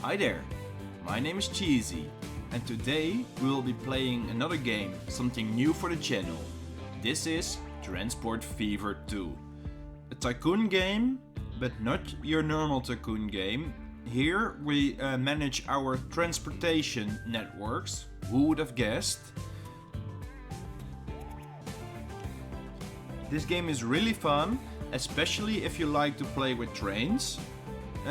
Hi there, my name is Cheesy, and today we will be playing another game, something new for the channel. This is Transport Fever 2. A tycoon game, but not your normal tycoon game. Here we manage our transportation networks. Who would have guessed? This game is really fun, especially if you like to play with trains.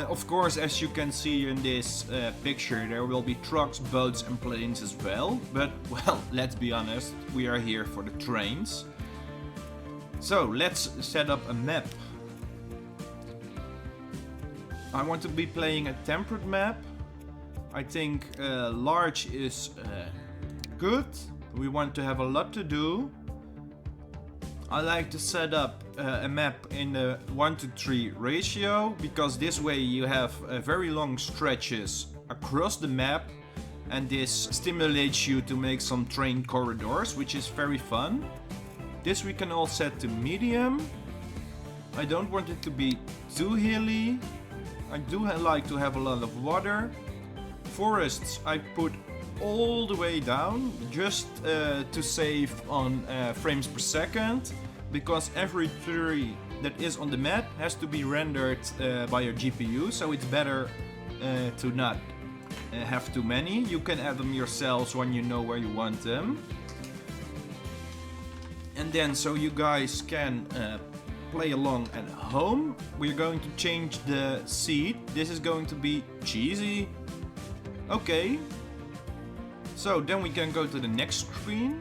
Of course, as you can see in this picture, there will be trucks, boats and planes as well. But, well, let's be honest, we are here for the trains. So, let's set up a map. I want to be playing a temperate map. I think large is good. We want to have a lot to do. I like to set up a map in a 1:3 ratio, because this way you have very long stretches across the map, and this stimulates you to make some train corridors, which is very fun. This we can all set to medium. I don't want it to be too hilly. I do like to have a lot of water. Forests I put all the way down, just to save on frames per second, because every tree that is on the map has to be rendered by your GPU, so it's better to not have too many. You can add them yourselves when you know where you want them. And then, so you guys can play along at home, we're going to change the seat. This is going to be Cheesy. Okay. So then we can go to the next screen,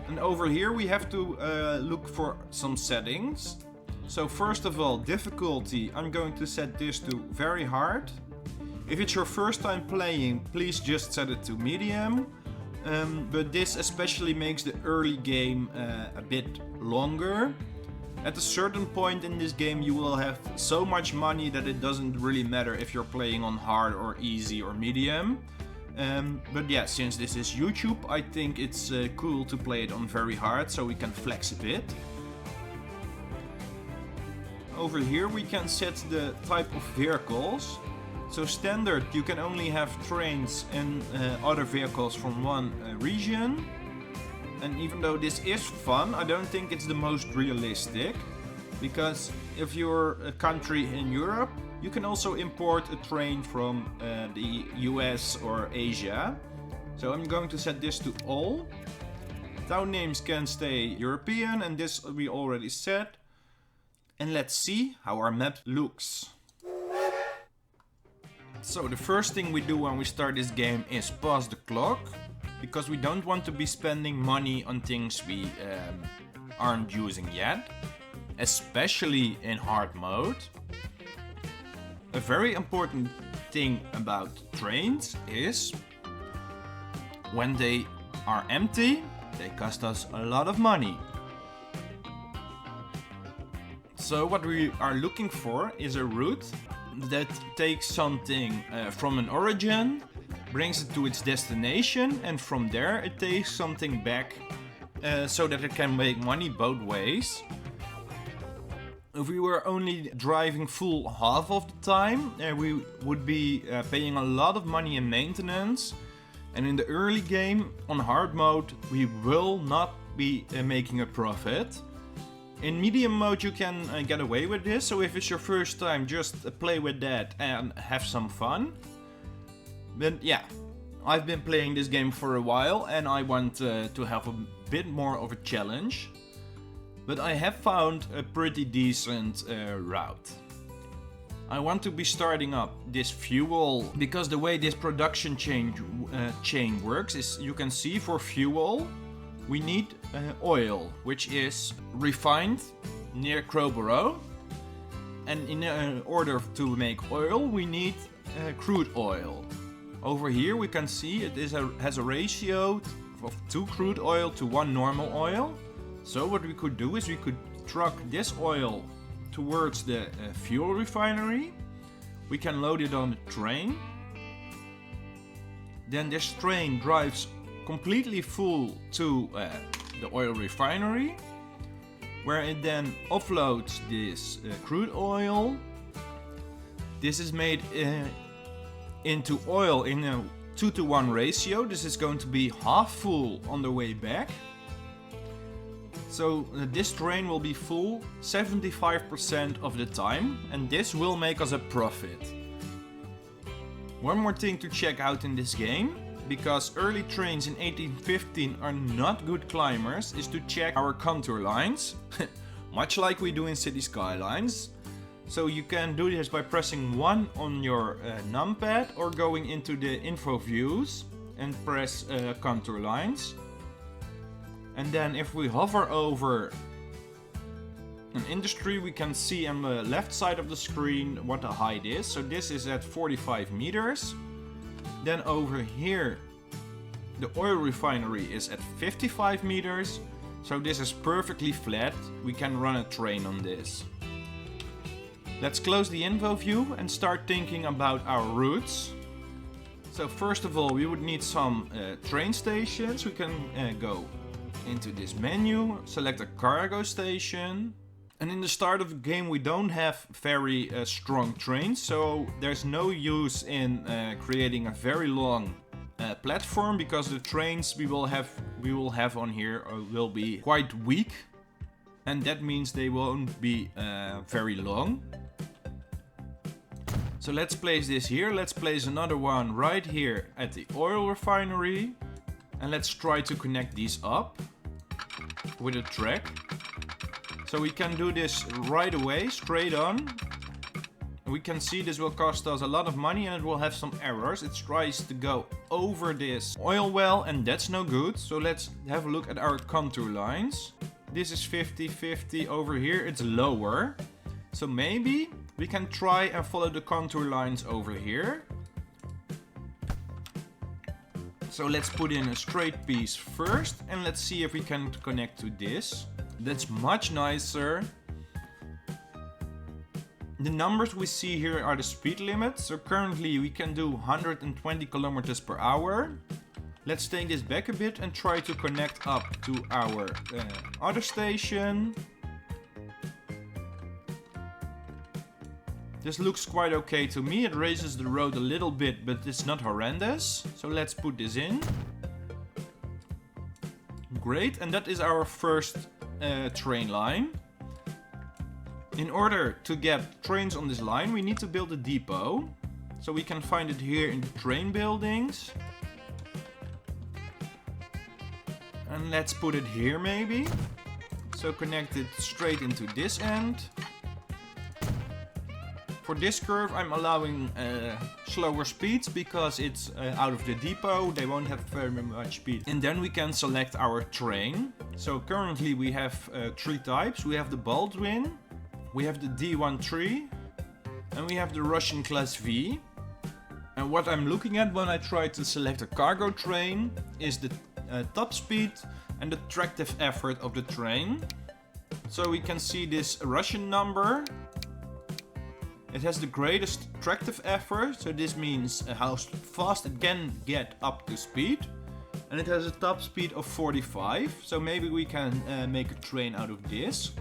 and over here we have to look for some settings. So first of all, difficulty, I'm going to set this to very hard. If it's your first time playing, please just set it to medium. But this especially makes the early game a bit longer. At a certain point in this game you will have so much money that it doesn't really matter if you're playing on hard or easy or medium. But yeah, since this is YouTube, I think it's cool to play it on very hard, so we can flex a bit. Over here we can set the type of vehicles. So standard, you can only have trains and other vehicles from one region. And even though this is fun, I don't think it's the most realistic. Because if you're a country in Europe, you can also import a train from the US or Asia. So I'm going to set this to all. Town names can stay European, and this we already set. And let's see how our map looks. So the first thing we do when we start this game is pause the clock, because we don't want to be spending money on things we aren't using yet, especially in hard mode. A very important thing about trains is when they are empty, they cost us a lot of money. So what we are looking for is a route that takes something from an origin, brings it to its destination, and from there it takes something back so that it can make money both ways. If we were only driving full half of the time, we would be paying a lot of money in maintenance. And in the early game, on hard mode, we will not be making a profit. In medium mode you can get away with this, so if it's your first time, just play with that and have some fun. But yeah, I've been playing this game for a while and I want to have a bit more of a challenge. But I have found a pretty decent route. I want to be starting up this fuel, because the way this production chain works is, you can see for fuel we need oil, which is refined near Crowborough. And in order to make oil we need crude oil. Over here we can see it has a ratio of 2 crude oil to 1 normal oil. So what we could do is we could truck this oil towards the fuel refinery. We can load it on a train. Then this train drives completely full to the oil refinery, where it then offloads this crude oil. This is made into oil in a 2-to-1 ratio. This is going to be half full on the way back. So this train will be full 75% of the time, and this will make us a profit. One more thing to check out in this game, because early trains in 1815 are not good climbers, is to check our contour lines, much like we do in City Skylines. So you can do this by pressing 1 on your numpad or going into the info views and press contour lines. And then if we hover over an industry, we can see on the left side of the screen what the height is. So this is at 45 meters. Then over here, the oil refinery is at 55 meters. So this is perfectly flat. We can run a train on this. Let's close the info view and start thinking about our routes. So first of all, we would need some train stations. We can go into this menu, select a cargo station. And in the start of the game we don't have very strong trains, so there's no use in creating a very long platform, because the trains we will have on here will be quite weak, and that means they won't be very long. So let's place this here. Let's place another one right here at the oil refinery. And let's try to connect these up with a track. So we can do this right away, straight on. We can see this will cost us a lot of money and it will have some errors. It tries to go over this oil well and that's no good. So let's have a look at our contour lines. This is 50-50, over here it's lower. So maybe we can try and follow the contour lines over here. So let's put in a straight piece first and let's see if we can connect to this. That's much nicer. The numbers we see here are the speed limits. So currently we can do 120 kilometers per hour. Let's take this back a bit and try to connect up to our other station. This looks quite okay to me. It raises the road a little bit, but it's not horrendous. So let's put this in. Great, and that is our first train line. In order to get trains on this line, we need to build a depot. So we can find it here in the train buildings. And let's put it here maybe. So connect it straight into this end. For this curve I'm allowing slower speeds because it's out of the depot. They won't have very much speed. And then we can select our train. So currently we have 3 types. We have the Baldwin, we have the D13, and we have the Russian Class V. And what I'm looking at when I try to select a cargo train is the top speed and the tractive effort of the train. So we can see this Russian number. It has the greatest tractive effort, so this means how fast it can get up to speed. And it has a top speed of 45, so maybe we can make a train out of this.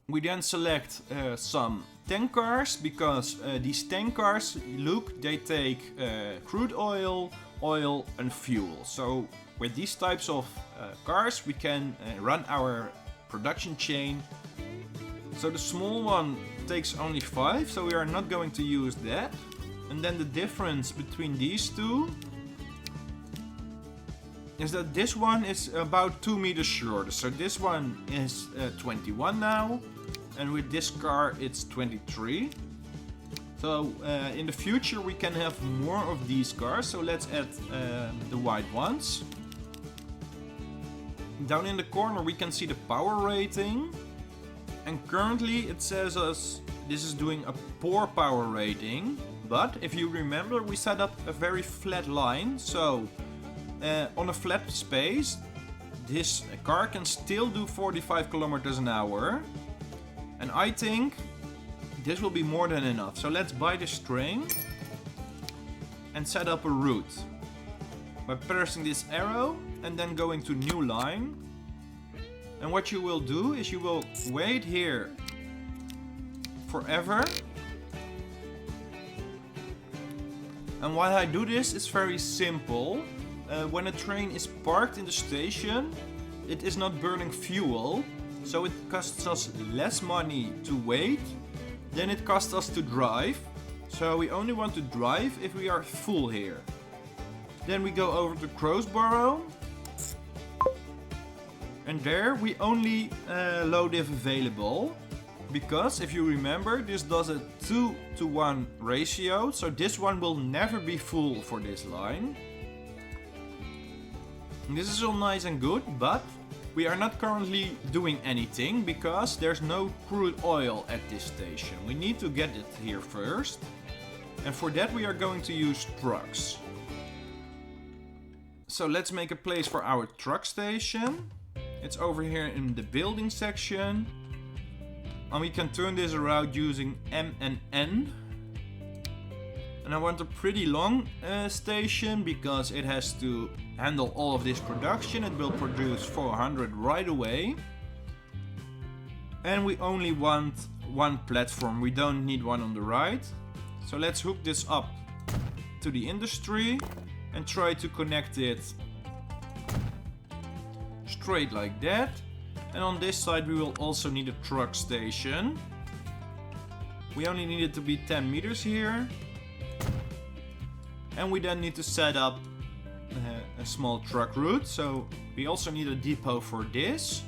We then select some tank cars, because these tank cars, look, they take crude oil, oil and fuel. So with these types of cars we can run our production chain. So the small one takes only 5, so we are not going to use that. And then the difference between these two is that this one is about 2 meters shorter. So this one is 21 now, and with this car it's 23. So in the future we can have more of these cars, so let's add the white ones. Down in the corner we can see the power rating. And currently it says us this is doing a poor power rating. But if you remember, we set up a very flat line. So on a flat space, this car can still do 45 kilometers an hour. And I think this will be more than enough. So let's buy this train and set up a route. By pressing this arrow and then going to new line. And what you will do is you will wait here forever. And why I do this is very simple. When a train is parked in the station, it is not burning fuel, so it costs us less money to wait than it costs us to drive. So we only want to drive if we are full here. Then we go over to Crowsborough. And there we only load if available. Because if you remember, this does a 2-to-1 ratio. So this one will never be full for this line. And this is all nice and good, but we are not currently doing anything because there's no crude oil at this station. We need to get it here first. And for that we are going to use trucks. So let's make a place for our truck station. It's over here in the building section. And we can turn this around using M and N. And I want a pretty long station because it has to handle all of this production. It will produce 400 right away. And we only want one platform. We don't need one on the right. So let's hook this up to the industry and try to connect it straight like that. And on this side we will also need a truck station. We only need it to be 10 meters here. And we then need to set up a small truck route. So we also need a depot for this.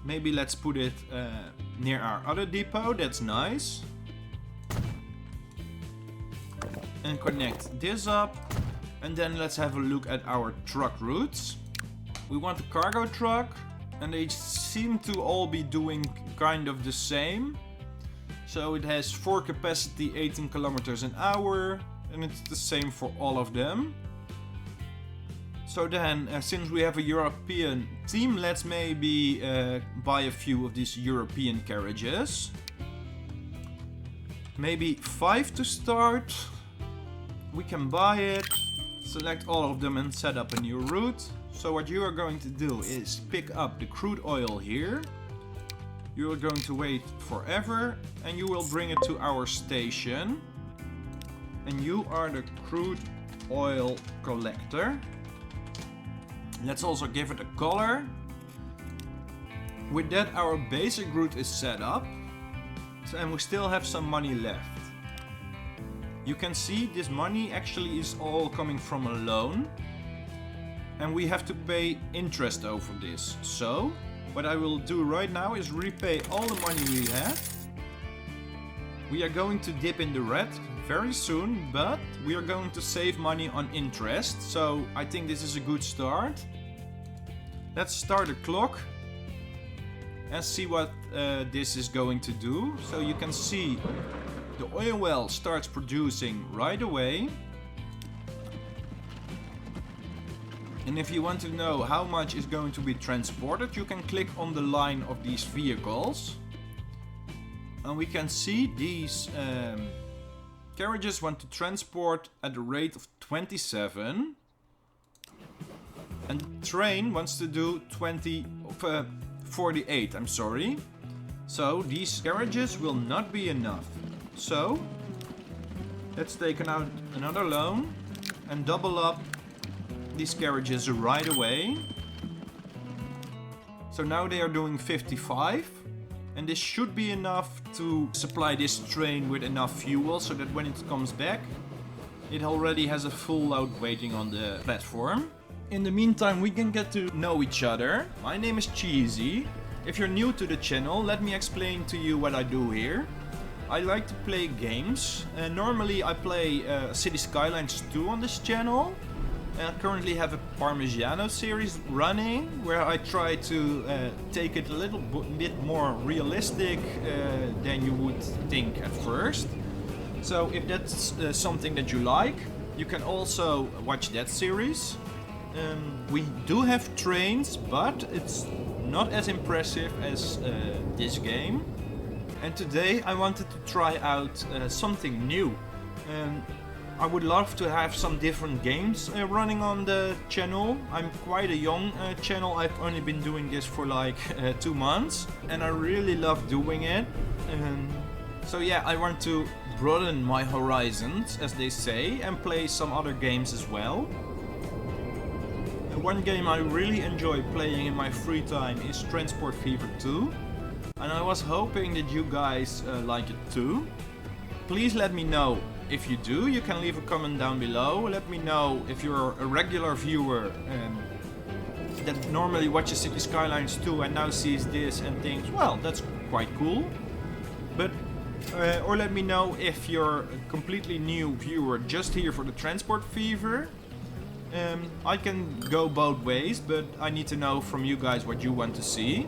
Maybe let's put it near our other depot. That's nice. And connect this up. And then let's have a look at our truck routes. We want a cargo truck. And they seem to all be doing kind of the same. So it has 4 capacity, 18 kilometers an hour. And it's the same for all of them. So then, since we have a European team, let's maybe buy a few of these European carriages. Maybe 5 to start. We can buy it, select all of them and set up a new route. So what you are going to do is pick up the crude oil here. You are going to wait forever and you will bring it to our station. And you are the crude oil collector. Let's also give it a color. With that our basic route is set up. And we still have some money left. You can see this money actually is all coming from a loan. And we have to pay interest over this. So, what I will do right now is repay all the money we have. We are going to dip in the red very soon, but we are going to save money on interest. So, I think this is a good start. Let's start the clock and see what this is going to do. So you can see the oil well starts producing right away. And if you want to know how much is going to be transported, you can click on the line of these vehicles. And we can see these carriages want to transport at a rate of 27. And the train wants to do 48, I'm sorry. So these carriages will not be enough. So let's take out another loan and double up these carriages right away. So now they are doing 55. And this should be enough to supply this train with enough fuel so that when it comes back, it already has a full load waiting on the platform. In the meantime, we can get to know each other. My name is Cheesy. If you're new to the channel, let me explain to you what I do here. I like to play games. Normally I play City Skylines 2 on this channel. I currently have a Parmigiano series running where I try to take it a little bit more realistic than you would think at first. So if that's something that you like, you can also watch that series. We do have trains, but it's not as impressive as this game. And today I wanted to try out something new. I would love to have some different games running on the channel. I'm quite a young channel. I've only been doing this for like 2 months and I really love doing it. So yeah, I want to broaden my horizons, as they say, and play some other games as well. One game I really enjoy playing in my free time is Transport Fever 2. And I was hoping that you guys like it too. Please let me know if you do. You can leave a comment down below. Let me know if you're a regular viewer that normally watches City Skylines 2 and now sees this and thinks, well, that's quite cool. But or let me know if you're a completely new viewer just here for the Transport Fever. I can go both ways, but I need to know from you guys what you want to see.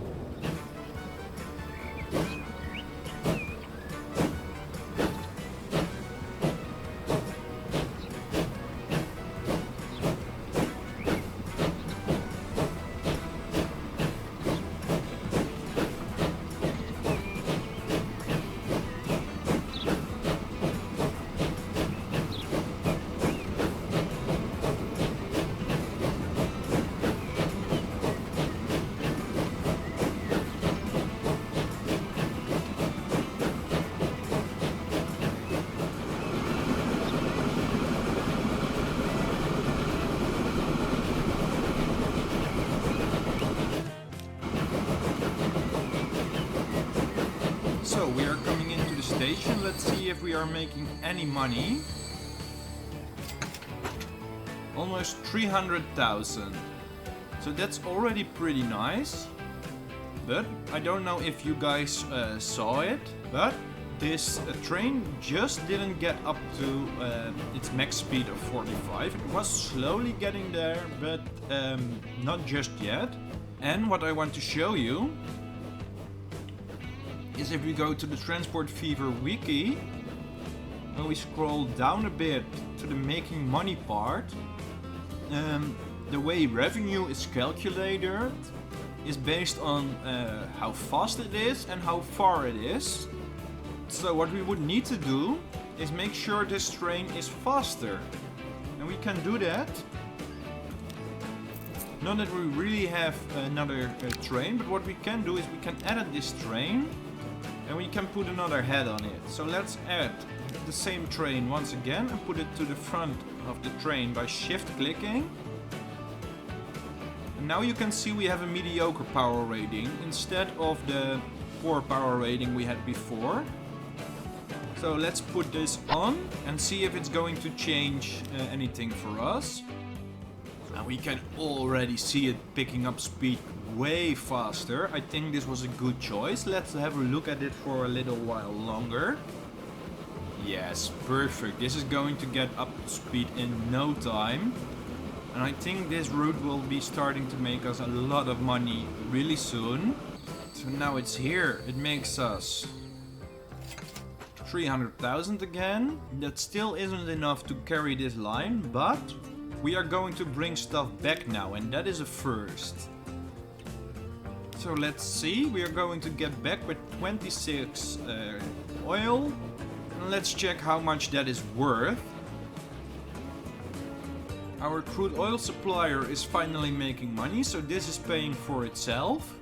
So we are coming into the station. Let's see if we are making any money. Almost 300,000. So that's already pretty nice. But I don't know if you guys saw it, but this train just didn't get up to its max speed of 45. It was slowly getting there, but not just yet. And what I want to show you is if we go to the Transport Fever wiki, when we scroll down a bit to the making money part, the way revenue is calculated is based on how fast it is and how far it is. So what we would need to do is make sure this train is faster. And we can do that. Not that we really have another train, but what we can do is we can edit this train and we can put another head on it. So let's add the same train once again and put it to the front of the train by shift clicking. And now you can see we have a mediocre power rating instead of the poor power rating we had before. So let's put this on and see if it's going to change anything for us. And we can already see it picking up speed way faster. I think this was a good choice. Let's have a look at it for a little while longer. Yes, perfect. This is going to get up to speed in no time. And I think this route will be starting to make us a lot of money really soon. So now it's here. It makes us 300,000 again. That still isn't enough to carry this line, but we are going to bring stuff back now, and that is a first. So let's see, we are going to get back with 26 oil. And let's check how much that is worth. Our crude oil supplier is finally making money, so this is paying for itself.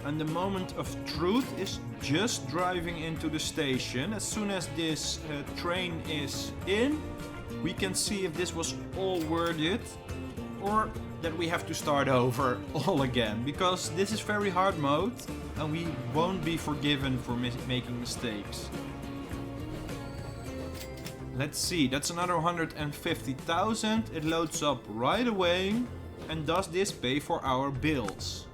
And the moment of truth is just driving into the station. As soon as this train is in, we can see if this was all worth it or that we have to start over all again, because this is very hard mode and we won't be forgiven for making mistakes. Let's see, that's another 150,000. It loads up right away. And does this pay for our bills?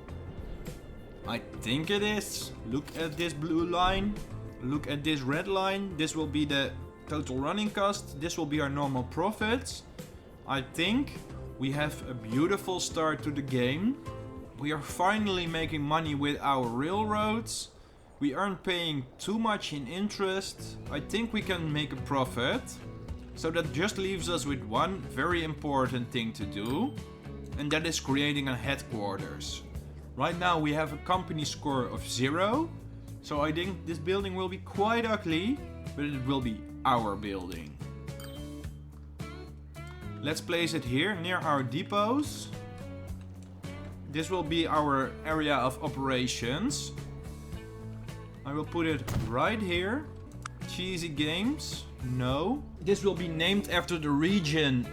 I think it is. Look at this blue line. Look at this red line. This will be the total running cost. This will be our normal profits. I think we have a beautiful start to the game. We are finally making money with our railroads. We aren't paying too much in interest. I think we can make a profit. So that just leaves us with one very important thing to do. And that is creating a headquarters. Right now we have a company score of 0. So I think this building will be quite ugly, but it will be our building. Let's place it here near our depots. This will be our area of operations. I will put it right here. Cheesy Games? No. This will be named after the region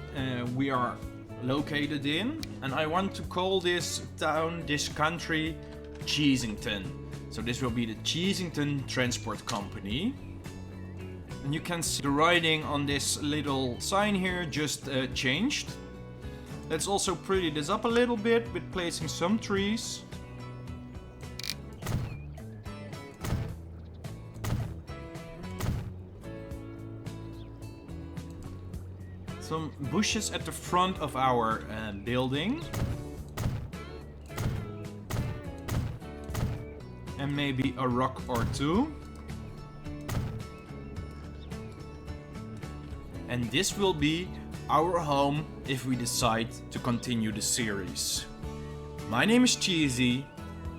we are located in. And I want to call this town, this country, Cheesington. So this will be the Cheesington Transport Company. And you can see the writing on this little sign here just changed. Let's also pretty this up a little bit with placing some trees. Some bushes at the front of our building. And maybe a rock or two. And this will be our home if we decide to continue the series. My name is Cheesy.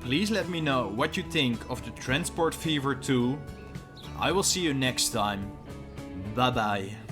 Please let me know what you think of the Transport Fever 2. I will see you next time. Bye bye.